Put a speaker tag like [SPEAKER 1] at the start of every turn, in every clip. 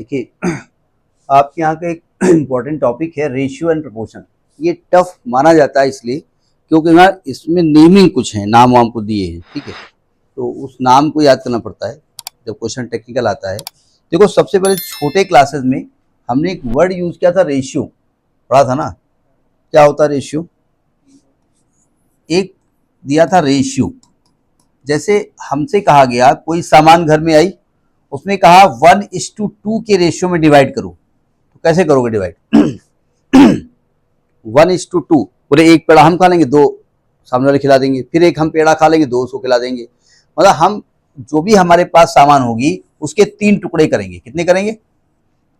[SPEAKER 1] देखिए आपके यहाँ का एक इम्पॉर्टेंट टॉपिक है रेशियो एंड प्रोपोर्शन। ये टफ माना जाता है इसलिए क्योंकि ना इसमें नेमिंग कुछ है, नाम वाम को दिए हैं, ठीक है। तो उस नाम को याद करना पड़ता है जब क्वेश्चन टेक्निकल आता है। देखो सबसे पहले छोटे क्लासेस में हमने एक वर्ड यूज किया था रेशियो, पढ़ा था ना। क्या होता है रेशियो? एक दिया था रेशियो, जैसे हमसे कहा गया कोई सामान घर में आई, उसने कहा 1:2 के रेशियो में डिवाइड करो। तो कैसे करोगे डिवाइड? 1:2, बोले एक पेड़ा हम खा लेंगे, दो सामने वाले खिला देंगे, फिर एक हम पेड़ा खा लेंगे, दो उसको खिला देंगे। मतलब हम जो भी हमारे पास सामान होगी उसके 3 टुकड़े करेंगे। कितने करेंगे?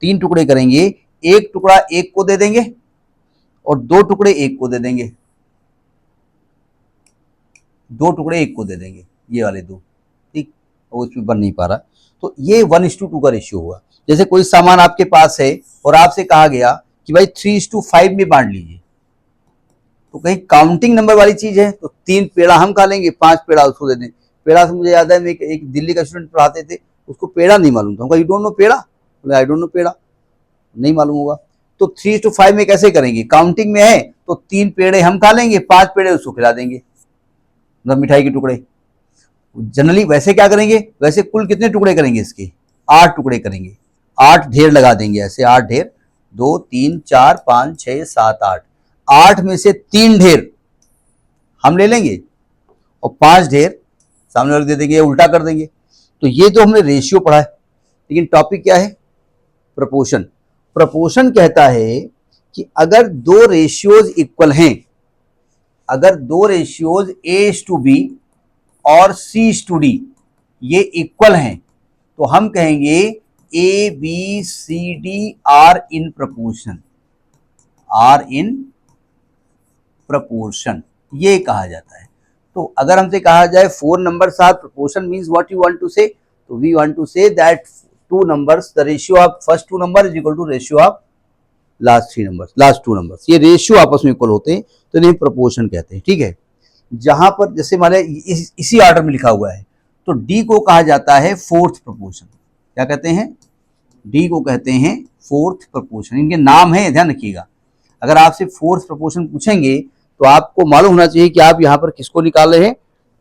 [SPEAKER 1] 3 टुकड़े करेंगे। एक टुकड़ा एक को दे देंगे और 2 टुकड़े एक को दे देंगे। 2 टुकड़े एक को दे देंगे, ये वाले दो, ठीक। वो इसमें बन नहीं पा रहा, तो ये 1:2 का रेशियो हुआ। जैसे कोई सामान आपके पास है और आपसे कहा गया कि भाई 3:5 में बांट लीजिए, तो कहीं काउंटिंग नंबर वाली चीज है तो 3 पेड़ा हम खा लेंगे, 5 पेड़ा उसको दे दें। पेड़ा से मुझे याद है, मैं एक दिल्ली का स्टूडेंट पढ़ाते थे, उसको पेड़ा नहीं मालूम था। यू डोंट नो पेड़ा? बोले आई डोंट नो पेड़ा, नहीं मालूम होगा। तो 3:5 में कैसे करेंगे? काउंटिंग में है तो 3 पेड़े हम खा लेंगे, 5 पेड़े उसको खिला देंगे, मतलब मिठाई के टुकड़े। जनरली वैसे क्या करेंगे? वैसे कुल कितने टुकड़े करेंगे इसके? 8 टुकड़े करेंगे, 8 ढेर लगा देंगे, ऐसे 8 ढेर, 2 3 4 5 6 7 8। 8 में से 3 ढेर हम ले लेंगे और 5 ढेर सामने वाले दे देंगे, उल्टा कर देंगे। तो ये तो हमने रेशियो पढ़ा है, लेकिन टॉपिक क्या है? प्रपोर्शन। प्रपोर्शन कहता है कि अगर दो रेशियोज इक्वल हैं, अगर दो रेशियोज A:B और C:D ये इक्वल हैं, तो हम कहेंगे ABCD are in proportion, are in proportion, ये कहा जाता है। तो अगर हमसे कहा जाए 4 numbers are proportion means what you want to say, तो we want to say that 2 numbers, the ratio of first 2 numbers is equal to ratio of last 3 numbers, last 2 numbers। ये रेशियो आपस में इक्वल होते हैं तो इन्हें proportion कहते हैं, ठीक है। जहां पर जैसे मान लिया इसी ऑर्डर में लिखा हुआ है, तो डी को कहा जाता है फोर्थ प्रपोर्शन। क्या कहते हैं? डी को कहते हैं फोर्थ प्रपोर्शन। इनके नाम है, ध्यान रखिएगा। अगर आपसे फोर्थ प्रपोर्शन पूछेंगे तो आपको मालूम होना चाहिए कि आप यहां पर किसको निकाल रहे हैं?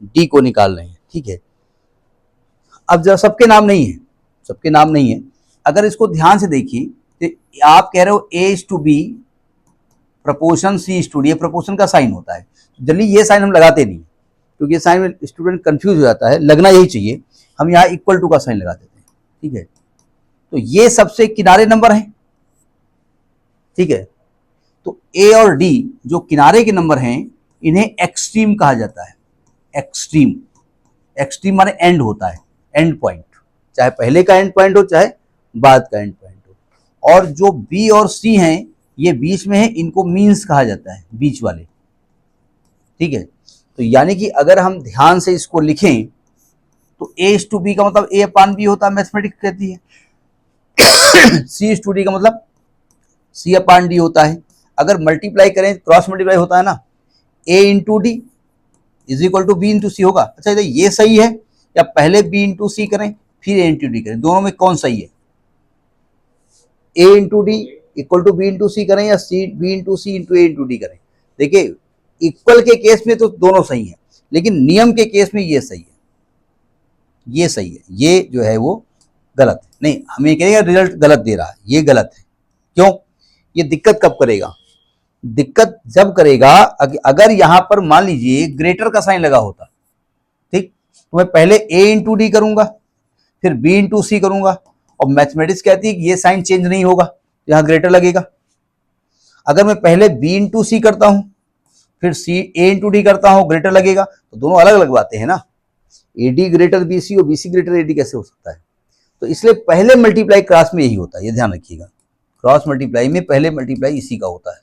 [SPEAKER 1] डी को निकाल रहे हैं, ठीक है। अब जरा सबके नाम नहीं है, सबके नाम नहीं है। अगर इसको ध्यान से देखिए तो आप कह रहे हो A:B प्रपोर्शन C:D, ये प्रपोर्शन का साइन होता है। जल्दी ये साइन हम लगाते नहीं, क्योंकि ये साइन में स्टूडेंट कंफ्यूज हो जाता है, लगना यही चाहिए। हम यहाँ इक्वल टू का साइन लगा देते हैं, ठीक है। तो ये सबसे किनारे नंबर है, ठीक है। तो ए और डी जो किनारे के नंबर हैं, इन्हें एक्सट्रीम कहा जाता है। एक्सट्रीम, एक्सट्रीम माने एंड होता है, एंड पॉइंट, चाहे पहले का एंड पॉइंट हो चाहे बाद का एंड पॉइंट हो। और जो बी और सी हैं, ये बीच में है, इनको मीन्स कहा जाता है, बीच वाले, ठीक है। तो यानी कि अगर हम ध्यान से इसको लिखें तो A:B का मतलब A/B होता है, मैथमेटिक्स कहती है। C:D का मतलब C/D होता है। अगर मल्टीप्लाई करें, क्रॉस मल्टीप्लाई होता है ना, A:D is equal to B:C होगा। अच्छा ये सही है या पहले B:C करें फिर A:D करें? दोनों में कौन सही है? A:D इक्वल टू B:C करें या B:C इंटू A:D करें? देखिए इक्वल के केस में तो दोनों सही है, लेकिन नियम के केस में ये सही है, ये सही है, ये जो है वो गलत है। नहीं, हमें कहेगा रिजल्ट गलत दे रहा है, ये गलत है। क्यों? ये दिक्कत कब करेगा? दिक्कत जब करेगा अगर यहां पर मान लीजिए ग्रेटर का साइन लगा होता, ठीक, तो मैं पहले A:D करूंगा फिर B:C करूंगा, और मैथमेटिक्स कहती है कि ये साइन चेंज नहीं होगा, यहां ग्रेटर लगेगा। अगर मैं पहले B:C करता हूं फिर A:D करता हूं, ग्रेटर लगेगा, तो दोनों अलग अलग बातें हैं ना। AD ग्रेटर BC और BC ग्रेटर AD कैसे हो सकता है? तो इसलिए पहले मल्टीप्लाई क्रॉस में यही होता है, ये ध्यान रखिएगा। क्रॉस मल्टीप्लाई में पहले मल्टीप्लाई इसी का होता है,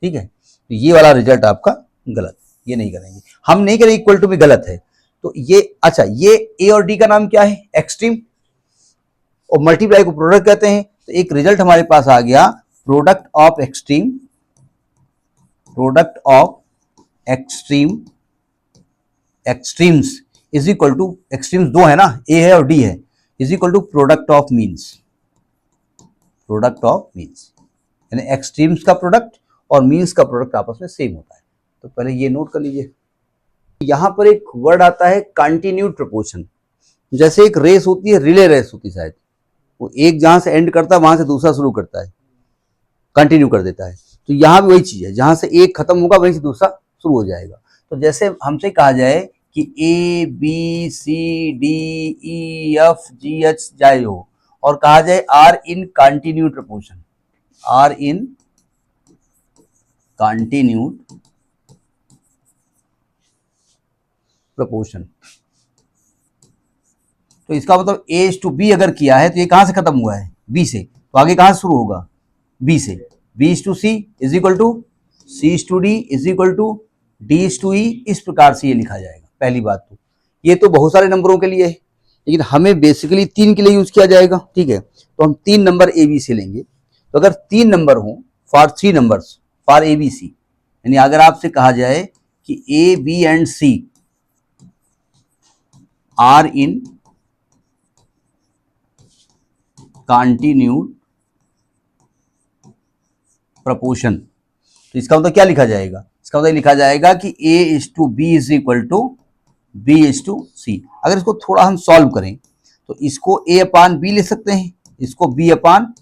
[SPEAKER 1] ठीक है। तो ये वाला रिजल्ट आपका गलत, ये नहीं करेंगे हम, नहीं करेंगे, इक्वल टू भी गलत है। तो ये अच्छा, ये ए और डी का नाम क्या है? एक्सट्रीम, और मल्टीप्लाई को प्रोडक्ट कहते हैं। तो एक रिजल्ट हमारे पास आ गया, product of extreme, product of extreme, extremes is equal to, extremes दो है ना, ए है और डी है, is equal to product of means. Product of means, यानी एक्सट्रीम्स का प्रोडक्ट और मीन्स का प्रोडक्ट आपस में सेम होता है। तो पहले ये नोट कर लीजिए। यहाँ पर एक वर्ड आता है कंटिन्यूड प्रपोर्शन। जैसे एक रेस होती है, रिले रेस होती है शायद, वो एक जहां से एंड करता है वहां से दूसरा शुरू करता है, कंटिन्यू कर देता है। तो यहाँ भी वही चीज है, जहां से एक खत्म होगा वहीं से दूसरा शुरू हो जाएगा। तो जैसे हमसे कहा जाए कि A B C D E F G H जाए हो, और कहा जाए are in continued proportion, are in continued proportion, तो इसका मतलब ए टू बी अगर किया है तो ये कहां से खत्म हुआ है, बी से, तो आगे कहां से शुरू होगा, बी से। B is to C is equal to C is to D is equal to D is to E, इस प्रकार से ये लिखा जाएगा। पहली बात तो ये तो बहुत सारे नंबरों के लिए है, लेकिन हमें बेसिकली 3 के लिए यूज किया जाएगा, ठीक है। तो हम 3 नंबर ए बी सी लेंगे। तो अगर 3 नंबर हो for 3 numbers for A B C, यानी अगर आपसे कहा जाए कि A B and C are in continued proportion, तो इसका मतलब क्या लिखा जाएगा, इसका मतलब लिखा जाएगा कि a is to B is equal to B is to C. अगर इसको थोड़ा हम सॉल्व करें तो इसको a अपान बी ले सकते हैं, इसको b अपान,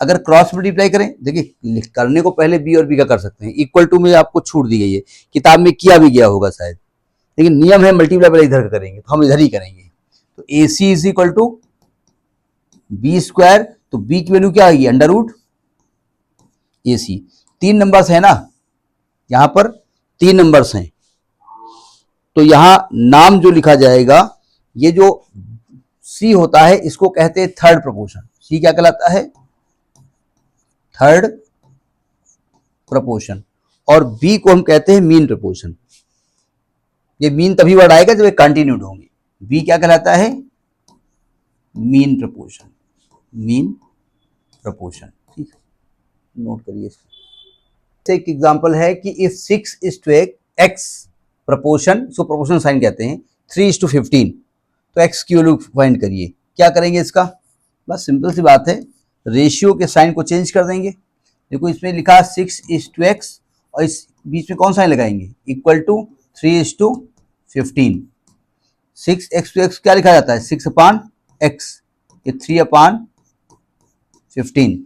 [SPEAKER 1] अगर क्रॉस मल्टीप्लाई करें, देखिए करने को पहले b और b का कर सकते हैं, इक्वल टू में आपको छूट दी गई है, किताब में किया भी गया होगा शायद, लेकिन नियम है मल्टीप्लाई पहले इधर करेंगे, तो हम इधर ही करेंगे। तो A C is equal to B square, तो b की वैल्यू क्या आएगी, under root A C. 3 numbers है ना, यहां पर 3 नंबर्स हैं, तो यहां नाम जो लिखा जाएगा, ये जो सी होता है इसको कहते हैं थर्ड प्रपोर्शन। सी क्या कहलाता है, थर्ड प्रपोर्शन, और बी को हम कहते हैं मीन प्रपोर्शन। ये मीन तभी वर्ड आएगा जब ये कंटिन्यूड होंगे। बी क्या कहलाता है, मीन प्रपोर्शन, मीन प्रपोर्शन, ठीक है, नोट करिए इसको। एक एग्जांपल है कि if 6 is to x proportion, इसको प्रोपोर्शन साइन कहते हैं, 3 इज टू 15, तो x की वैल्यू फाइंड करिए। क्या करेंगे इसका, बस सिंपल सी बात है, रेशियो के साइन को चेंज कर देंगे। देखो इसमें लिखा 6 इज टू x, और इस बीच में कौन साइन लगाएंगे, equal to 3 is to 15। 6x to x क्या लिखा जाता है, 6 अपान x, ये 3 अपान 15।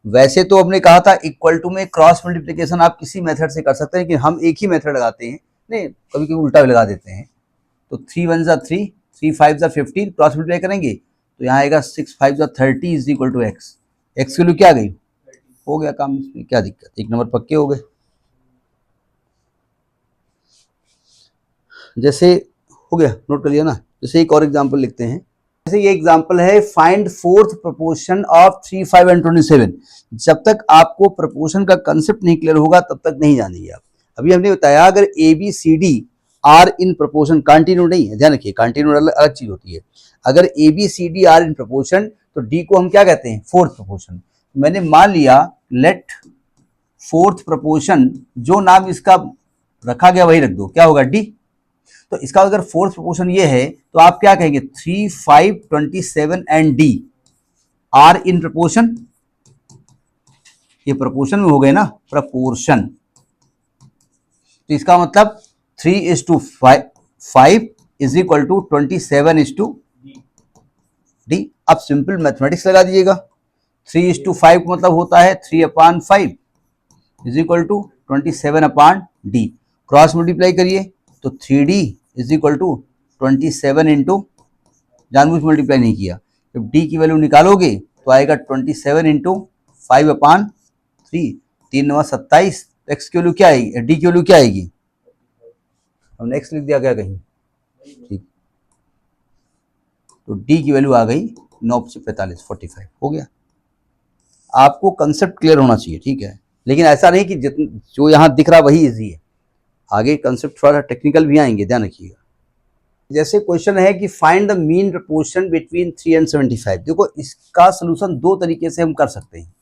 [SPEAKER 1] वैसे तो हमने कहा था इक्वल टू में क्रॉस मल्टीप्लिकेशन आप किसी मेथड से कर सकते हैं, लेकिन हम एक ही मेथड लगाते हैं, नहीं कभी कभी उल्टा भी लगा देते हैं। तो 3 1 जा 3, 3 5 जा 15, क्रॉस मल्टीप्लाई करेंगे तो यहाँ आएगा 6 5 जा 30 is equal to x. X की वैल्यू क्या आ गई, हो गया काम, इसमें क्या दिक्कत, 1 नंबर पक्के हो गए। जैसे हो गया, नोट कर लिया ना। जैसे एक और एग्जाम्पल लिखते हैं, जैसे ये एग्जाम्पल है, find fourth proportion of 3 5 and 27। जब तक आपको प्रपोर्शन का कंसेप्ट नहीं क्लियर होगा तब तक नहीं जानेंगे आप। अभी हमने बताया अगर A B C D are in proportion, continue नहीं है, ध्यान रखिए, कंटिन्यू अलग चीज होती है। अगर A B C D are in proportion, तो डी को हम क्या कहते हैं, फोर्थ प्रपोर्शन। मैंने मान लिया लेट फोर्थ प्रपोर्शन, जो नाम इसका रखा गया वही रख दो, क्या होगा, डी। तो इसका अगर फोर्थ प्रोपोर्शन ये है तो आप क्या कहेंगे, 3 5 27 and D are in proportion, ये प्रपोर्शन में हो गए ना, प्रपोर्शन। तो इसका मतलब 3 is to 5 is equal to 27 is to D. अब सिंपल मैथमेटिक्स लगा दीजिएगा, 3 इज टू 5 का मतलब होता है 3 upon 5 is equal to 27 upon D. Cross multiply करिए तो 3d is equal to 27 into, जानबूझ मल्टीप्लाई नहीं किया, जब d की वैल्यू निकालोगे तो आएगा 27 इंटू 5 अपान 3, 3 9 27। x की वैल्यू क्या आएगी, d की वैल्यू क्या आएगी, हमने x लिख दिया क्या कहीं, ठीक, तो d की वैल्यू आ गई 9 से 45 45, हो गया। आपको कंसेप्ट क्लियर होना चाहिए, ठीक है, लेकिन ऐसा नहीं कि जो यहाँ दिख रहा वही इजी है, आगे कंसेप्ट थोड़ा टेक्निकल भी आएंगे, ध्यान रखिएगा। जैसे क्वेश्चन है कि find the mean proportion between 3 and 75। देखो इसका सलूशन 2 तरीके से हम कर सकते हैं।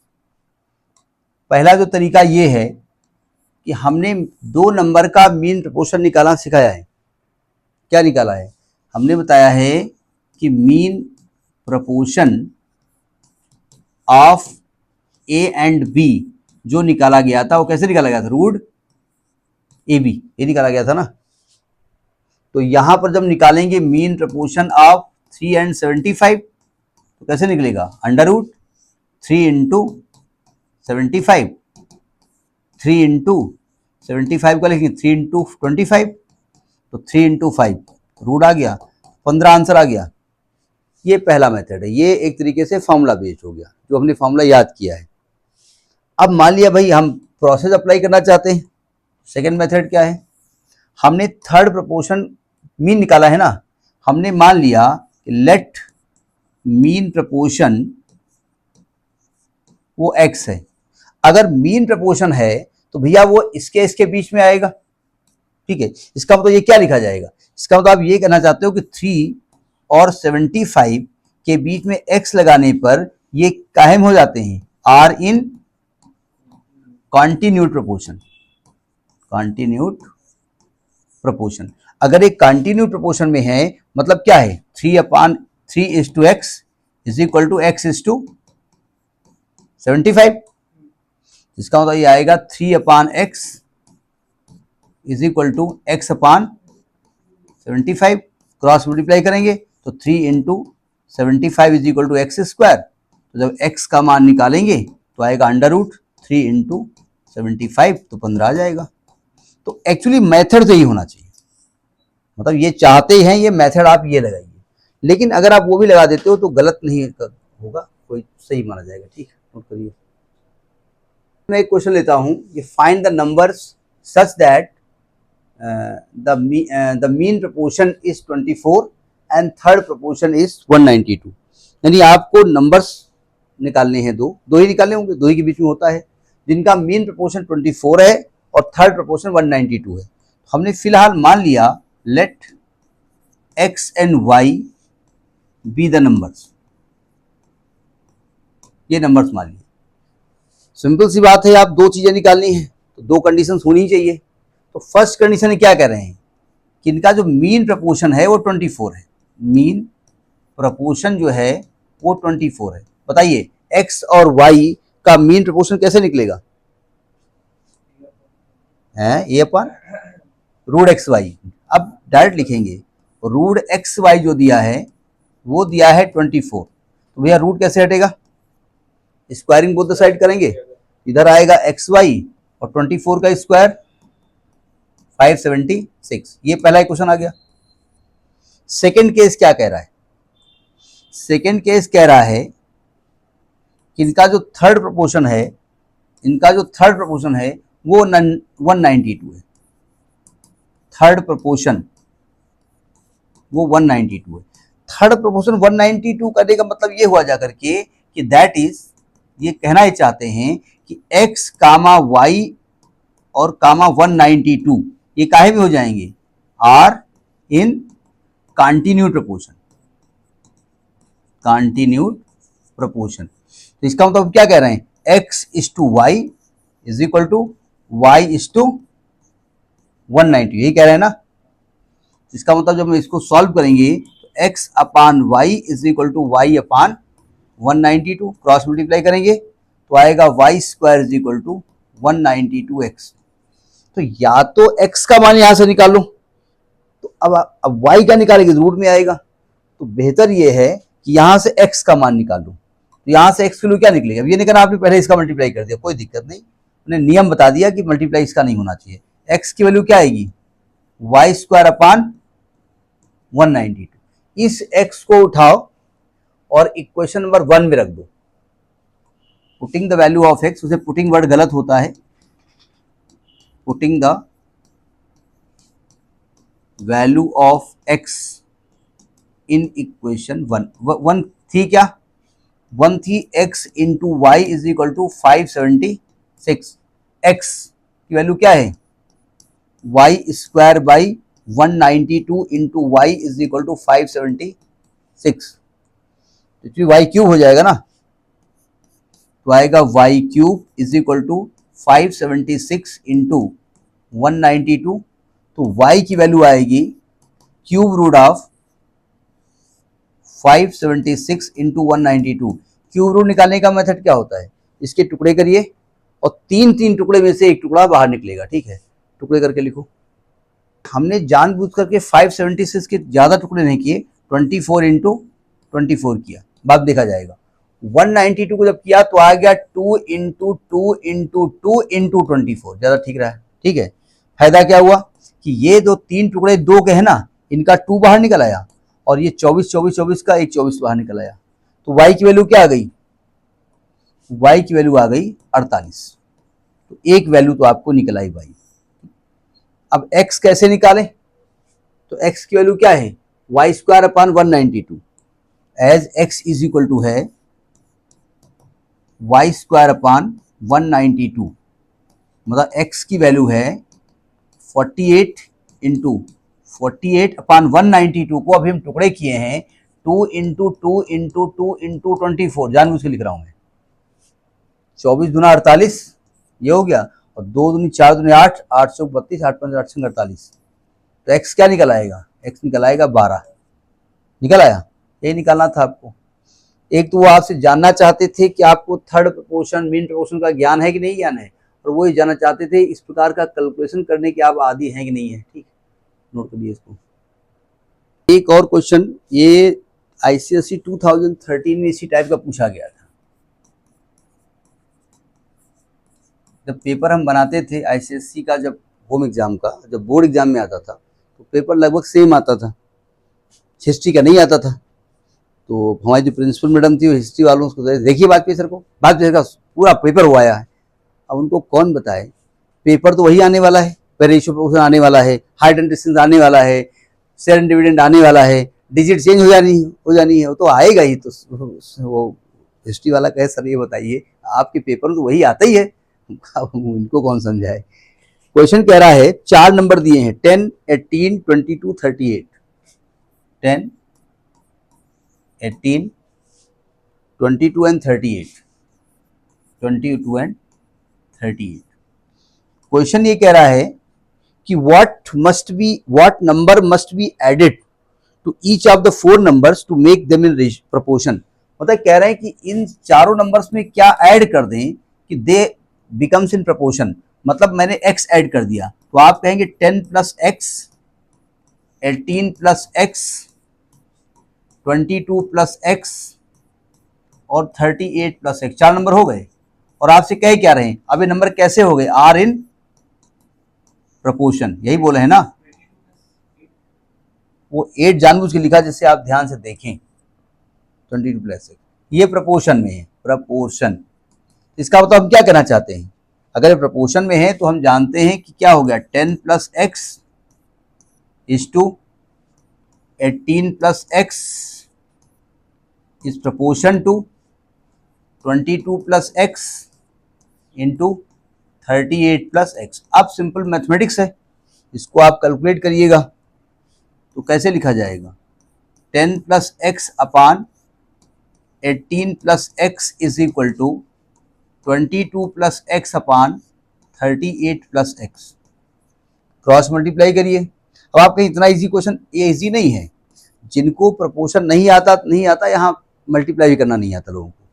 [SPEAKER 1] पहला जो तरीका ये है कि हमने 2 नंबर का मीन प्रपोर्शन निकालना सिखाया है। क्या निकाला है, हमने बताया है कि mean proportion of A and B जो निकाला गया था वो कैसे निकाला गया था, रूट ए बी, ये निकाला गया था ना। तो यहां पर जब निकालेंगे मीन प्रपोर्शन ऑफ 3 एंड 75 तो कैसे निकलेगा, अंडर रूट 3 इंटू 75, 3 इंटू 75 का लिखेंगे 3 इंटू 25, तो 3 इंटू 5 रूट आ गया, 15 आंसर आ गया। ये पहला मेथड है, ये एक तरीके से फॉर्मूला बेस्ड हो गया, जो हमने फॉर्मूला याद किया है। अब मान लिया भाई हम प्रोसेस अप्लाई करना चाहते हैं, सेकेंड मेथड क्या है, हमने थर्ड प्रोपोर्शन मीन निकाला है ना, हमने मान लिया लेट मीन प्रपोर्शन वो x है। अगर मीन प्रपोर्शन है तो भैया वो इसके बीच में आएगा, ठीक है। इसका मतलब ये क्या लिखा जाएगा, इसका मतलब आप ये कहना चाहते हो कि 3 और 75 के बीच में x लगाने पर ये कायम हो जाते हैं, are in continued proportion, continued proportion. अगर एक कॉन्टिन्यूड प्रोपोर्शन में है मतलब क्या है, 3/3 is equal to x is to 75, इसका मतलब ये आएगा 3/x is equal to x/75, cross multiply करेंगे तो 3 into 75 is equal to x square. तो जब x का मान निकालेंगे तो आएगा अंडर रूट 3 इंटू 75, तो 15 आ जाएगा। तो एक्चुअली मेथड तो ही होना चाहिए, मतलब ये चाहते हैं ये मेथड आप ये लगाइए, लेकिन अगर आप वो भी लगा देते हो तो गलत नहीं होगा, कोई सही माना जाएगा, ठीक है, नोट करिए। मैं एक क्वेश्चन लेता हूं, ये find the numbers such that the mean proportion is 24 and third proportion is 192। यानी आपको नंबर्स निकालने हैं, दो ही निकालने होंगे, दो ही के बीच में होता है, जिनका मीन प्रपोर्शन 24 है और थर्ड प्रपोर्शन 192 है। हमने फिलहाल मान लिया let x and y be the numbers, ये नंबर्स मान लिए। सिंपल सी बात है, आप दो चीजें निकालनी है तो दो कंडीशंस होनी चाहिए। तो फर्स्ट कंडीशन क्या कह रहे हैं कि इनका जो मीन प्रपोर्शन है वो 24 है, मीन प्रपोर्शन जो है वो 24 है। बताइए x और y का मीन प्रपोर्शन कैसे निकलेगा, है ए अपन रूट एक्स वाई। अब डायरेक्ट लिखेंगे, रूट एक्स वाई जो दिया है वो दिया है 24, तो भैया रूट कैसे हटेगा, स्क्वायरिंग बोथ द साइड करेंगे, इधर आएगा एक्स वाई और 24 का स्क्वायर 576, ये पहला क्वेश्चन आ गया। सेकेंड केस क्या कह रहा है, सेकेंड केस कह रहा है कि इनका जो थर्ड प्रपोर्शन है, इनका जो थर्ड प्रपोर्शन है वो 192 है, थर्ड प्रपोर्शन वो 192 है। थर्ड प्रपोर्शन 192 करने का मतलब ये हुआ जाकर के कि दैट इज, ये कहना ही चाहते हैं कि x कामा y और कामा 192 ये काहे में हो जाएंगे, are in continued proportion, continued proportion. तो इसका मतलब क्या कह रहे हैं, x is to y is equal to y is to 190, यही कह रहे हैं ना। इसका मतलब जब हम इसको सॉल्व करेंगे तो x upon y is equal to y upon 192, cross multiply करेंगे तो आएगा y square is equal to 192x। तो या तो x का मान यहां से निकालो, तो अब y का निकालेंगे रूट में आएगा, तो बेहतर ये है कि यहां से x का मान निकालो। तो यहां से x की वैल्यू क्या निकलेगी, अब ये नहीं कहना आपने पहले इसका मल्टीप्लाई कर दिया, कोई दिक्कत नहीं, उन्हें नियम बता दिया कि मल्टीप्लाई इसका नहीं होना चाहिए। x की वैल्यू क्या आएगी, वाई स्क्वायर अपान 192। इस x को उठाओ और इक्वेशन नंबर 1 में रख दो, putting the value of x, उसे पुटिंग वर्ड गलत होता है, putting the value of x in equation 1 थी क्या, 1 थी x into y is equal to 576, x की वैल्यू क्या है, y square by 192 into y is equal to 576, तो वाई क्यूब हो जाएगा ना, तो आएगा y cube is equal to 576 into 192, तो वाई की वैल्यू आएगी cube root of 576 into 192। Cube root निकालने का मेथड क्या होता है, इसके टुकड़े करिए और तीन तीन टुकड़े में से एक टुकड़ा बाहर निकलेगा, ठीक है, टुकड़े करके लिखो। हमने जानबूझ करके 576 के ज्यादा टुकड़े नहीं किए, 24 इंटू 24 किया, बाद देखा जाएगा। 192 को जब किया तो आ गया 2 इंटू 2 इंटू 2 इंटू 24, ज्यादा ठीक रहा है, ठीक है। फायदा क्या हुआ कि ये जो तीन टुकड़े दो के है ना, इनका 2 बाहर निकल आया और ये 24 24 24 का एक 24 बाहर निकल आया, तो y की वैल्यू क्या आ गई, y की वैल्यू आ गई 48, तो एक वैल्यू तो आपको निकल आई भाई। अब x कैसे निकालें, तो x की वैल्यू क्या है, y square upon 192, as x is equal to है वाई स्क्वायर अपॉन 192, मतलब x की वैल्यू है 48 इंटू 48 अपॉन 192 को अभी हम टुकड़े किए हैं 2 इंटू 2 इंटू 2 इंटू 24, जानबूझ के लिख रहा हूं मैं, 24 दूना 48 ये हो गया, और 2 दूनी 4 दूनी 8, 8 सौ 32, 8 5 8 48, तो x क्या निकल आएगा, x निकल आएगा 12, निकल आया, यही निकालना था आपको। एक तो वो आपसे जानना चाहते थे कि आपको थर्ड प्रपोर्शन मीन प्रपोर्शन का ज्ञान है कि नहीं ज्ञान है, और वो ही जानना चाहते थे इस प्रकार का कैलकुलेशन करने के आप आदी हैं कि नहीं है, ठीक, नोट करिए इसको। एक और क्वेश्चन, ये आईसीएसई 2013 में इसी टाइप का पूछा गया था। जब पेपर हम बनाते थे आईसीएसई का, जब होम एग्जाम का, जब बोर्ड एग्जाम में आता था तो पेपर लगभग सेम आता था, हिस्ट्री का नहीं आता था, तो हमारी जो प्रिंसिपल मैडम थी वो हिस्ट्री वालों को देखिए वाजपेयी सर को, वाजपेयी सर का पूरा पेपर हुआ है, अब उनको कौन बताए, पेपर तो वही आने वाला है, रेशियो प्रोपोर्शन आने वाला है, हाइट एंड डिस्टेंस आने वाला है, शेयर एंड डिविडेंड आने वाला है, डिजिट चेंज हो जानी है, वो तो आएगा ही, तो वो हिस्ट्री वाला कहे सर ये बताइए आपके पेपर में तो वही आता ही है, अब इनको कौन समझाए। क्वेश्चन कह रहा है 4 नंबर दिए हैं 10, 18, 22, 38, 10, 18, 22 एंड 38, 22 एंड 38। क्वेश्चन ये कह रहा है कि what number must be added to each of the 4 numbers to make them in proportion, मतलब कह रहे हैं कि इन चारों नंबर्स में क्या ऐड कर दें कि दे बिकम्स इन प्रपोर्शन, मतलब मैंने x ऐड कर दिया तो आप कहेंगे 10 plus x, 18 plus x, 22 plus x और 38 प्लस एक्स, 4 नंबर हो गए। और आपसे कह क्या रहे हैं, अब ये नंबर कैसे हो गए, आर इन प्रपोर्शन, यही बोले हैं ना, वो 8 जानबूझ के लिखा जिससे आप ध्यान से देखें, 22 प्लस एक्स ये प्रपोर्शन में है, प्रपोर्शन, इसका मतलब हम क्या कहना चाहते हैं, अगर प्रपोर्शन में है तो हम जानते हैं कि क्या हो गया, 10 plus x is to 18 plus x is proportion to 22 plus x into 38 plus x. अब सिंपल मैथमेटिक्स है, इसको आप कैलकुलेट करिएगा तो कैसे लिखा जाएगा, 10 plus x upon 18 plus x is equal to 22 plus x upon 38 plus x, cross multiply करिए। अब आप कहीं इतना इजी क्वेश्चन, ये इजी नहीं है, जिनको प्रपोर्शन नहीं आता यहाँ मल्टीप्लाई भी करना नहीं आता लोगों को,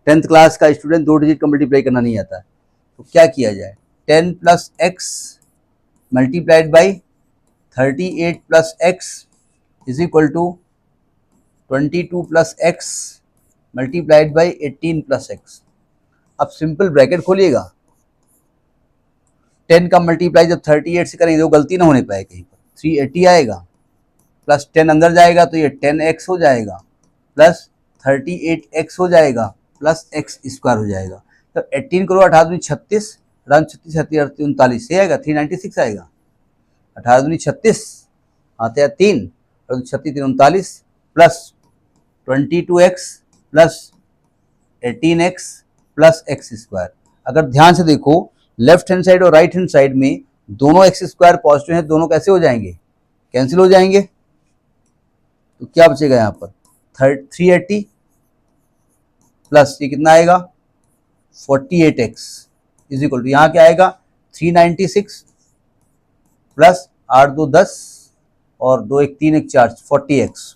[SPEAKER 1] 10th क्लास का स्टूडेंट 2 डिजिट का मल्टीप्लाई करना नहीं आता, तो क्या किया जाए, 10 plus x multiplied by 38 plus x is equal to 22 plus x multiplied by 18 plus x. अब सिंपल ब्रैकेट खोलिएगा, 10 का मल्टीप्लाई जब 38 से करेंगे तो गलती ना होने पाए कहीं पर, 380 आएगा, प्लस 10 अंदर जाएगा तो ये 10x हो जाएगा, प्लस 38x हो जाएगा, प्लस x स्क्वायर हो जाएगा, तो 18 करो 18 दूनी 36, 36 39 से आएगा, 396 आएगा, 18 दूनी 36 आते हैं 3 और 36 39 plus 22x plus 18x plus x square. अगर ध्यान से देखो लेफ्ट हैंड साइड और राइट हैंड साइड में दोनों x स्क्वायर पॉजिटिव हैं, दोनों कैसे हो जाएंगे, कैंसिल हो जाएंगे, तो क्या बचेगा यहाँ पर 380 प्लस ये कितना आएगा 48x इज इक्वल टू यहाँ क्या आएगा 396 प्लस 8 2 10 और 2 1 3 1 4 40x,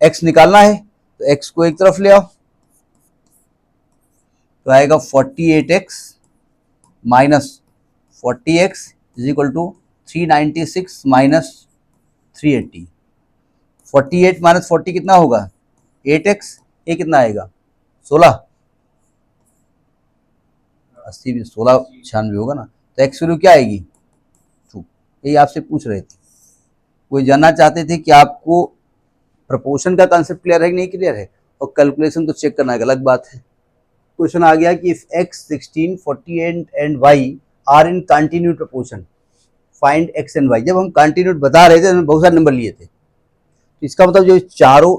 [SPEAKER 1] x निकालना है तो x को एक तरफ ले आओ, तो आएगा 48x minus 40x is equal to 396 minus 380। 48 minus 40 कितना होगा 8x, ये कितना आएगा 16, 80 में 16 96 होगा ना, तो x वैल्यू क्या आएगी 2। यही आपसे पूछ रहे थे, कोई जानना चाहते थे कि आपको प्रपोर्शन का कंसेप्ट क्लियर है कि नहीं क्लियर है, और कैलकुलेशन तो चेक करना एक अलग बात है। क्वेश्चन आ गया कि if x 16 48 and y are in continued proportion find x and y। जब हम कंटिन्यूड बता रहे थे तो बहुत सारे नंबर लिए थे, तो इसका मतलब जो चारों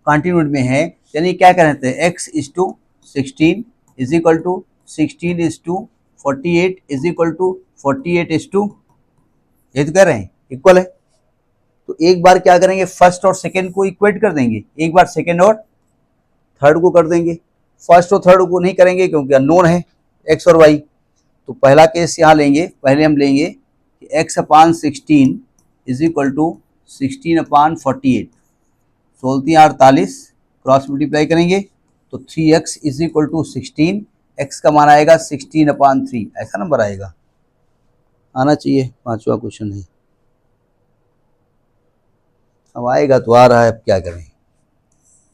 [SPEAKER 1] कंटिन्यूड में है, यानी क्या कहते हैं x is to 16 is equal to 16 is to 48 is equal to 48 is to, ये तो कह रहे हैं इक्वल है। तो एक बार क्या करेंगे फर्स्ट और सेकंड को इक्वेट कर देंगे, एक बार सेकंड और थर्ड को कर देंगे। फर्स्ट और थर्ड को नहीं करेंगे क्योंकि अननोन है x और y। तो पहला केस यहाँ लेंगे, पहले हम लेंगे कि x upon 16 is equal to 16 upon 48, 16 cross multiply करेंगे तो 3x is equal to 16, x का मान आएगा 16 अपान 3, ऐसा नंबर आएगा, आना चाहिए। पांचवा क्वेश्चन है, अब आएगा तो आ रहा है, अब क्या करें।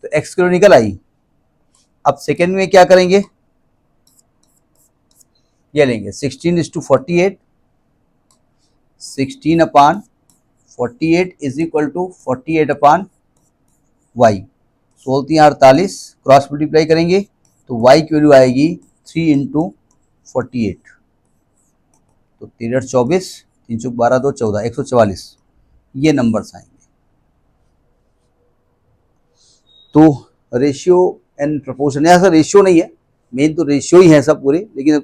[SPEAKER 1] तो x किलो निकल आई। अब सेकेंड में क्या करेंगे, ये लेंगे 16 is to 48, 16 upon 48 is equal to 48 upon y, 16 cross multiply करेंगे तो y की वैल्यू आएगी 3 इंटू 48, तो 3 24, 3 12 2 14, 144 ये नंबर्स आएंगे। तो रेशियो एंड प्रोपोर्शन, ऐसा रेशियो नहीं है, मेन तो रेशियो ही है सब पूरे, लेकिन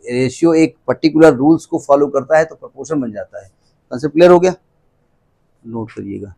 [SPEAKER 1] रेशियो एक पर्टिकुलर रूल्स को फॉलो करता है तो प्रोपोर्शन बन जाता है। कंसेप्ट क्लियर हो गया, नोट करिएगा।